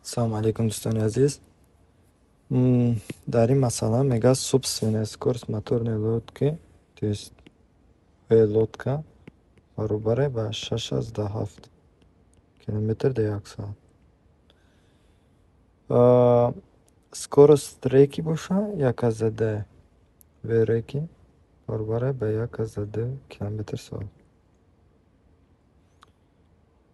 Салом алейкум, дӯстони азиз. Дар ин масъала мегӯяд собственная скорость моторной лодки, то есть лодка баробар ба 6,7 километр дар як соат. Скорост реки боша 1,2 реки баробар ба 1,2 километр соат.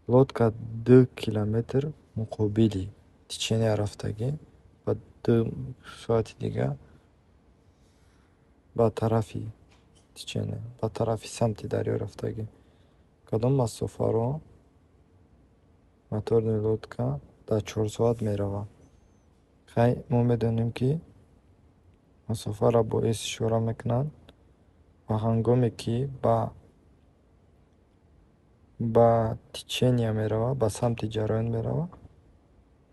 Лодка 2 километр муқобили течения рафтагӣ ва 2 соати дига ба тарафи течения, ба тарафи самти дарё рафтагӣ. Кадом масофаро моторный лодка дар 4 соат меравад? Хай мо медонем, ки масофаро бо эс ишора мекунанд ва ҳангоме ки ба течения меравад, ба самти ҷараён меравад,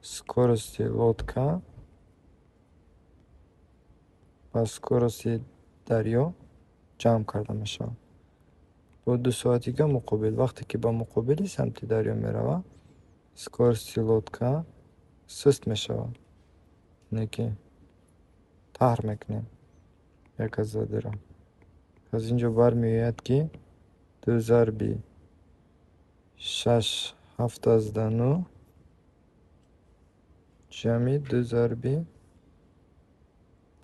скорости лодка ба скорости дарё ҷамъ карда мешавад. Бо 2 соатига муқобил. Вақте ки ба муқобили самти дарё меравад, скорости лодка суст мешавад. Яъне ки таҳр мекунем 1,2-ро. Аз ин ҷо бармеояд, ки 2 зарби 6,7 ҷамъи 2 зарби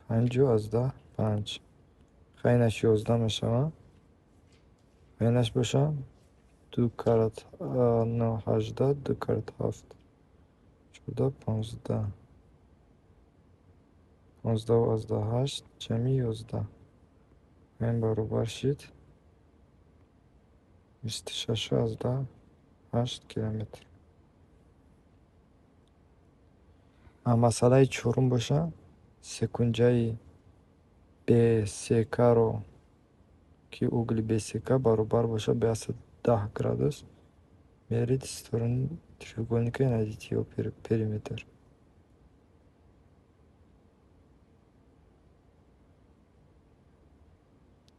5,5. Хай инаш 11 мешавад. Хай инаш бошад 2 карат 9 18, 2 карат 7 14, 15. 15,8 ҷамъи 11. Ин баробар шид 26,8 километр. Масъалаи чорум боша секунҷаи БСК-ро, ки угли БСК баробар бошад ба 110 градус, мерид сторони треугольника найдите ё периметр.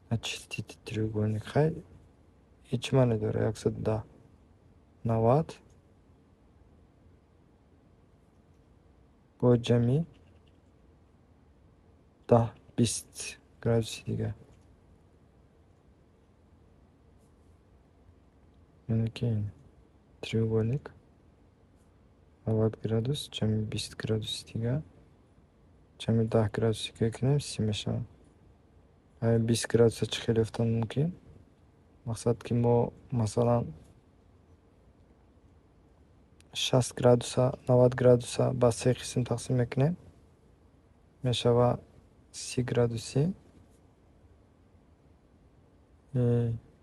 Очистите треугольник. Хай ҳеҷ маъне дорад. 110 90 бо ҷамъи 10-20 градуси дига. Яъне ки треугольник 90 градус, ҷамъи 20 градуси дига, ҷамъи 10 градуси ки кунем 30 мешавад. 20 градуса чӣ хеле офтан мумкин? Мақсад ки мо масалан 60 градуса 90 градуса ба 3 қисм тақсим мекунем, мешавад 30 градуси.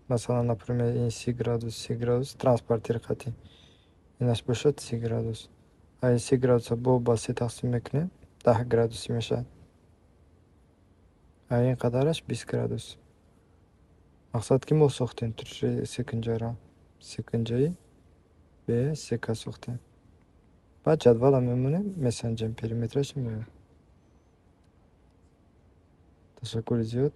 Масалан, например, ин 30 градус транспортир хати. Инаш бошад 30 градус. 30 градуса бо ба 3 тақсим мекунем, 10 градуси мешавад. Ин қадараш 20 градус. Мақсад ки мо сохтем секунҷаро. Секунҷаи БСК сохтем. Баъд ҷадвала мемонем, месанҷем периметрашо меояд. Ташаккури зиёд.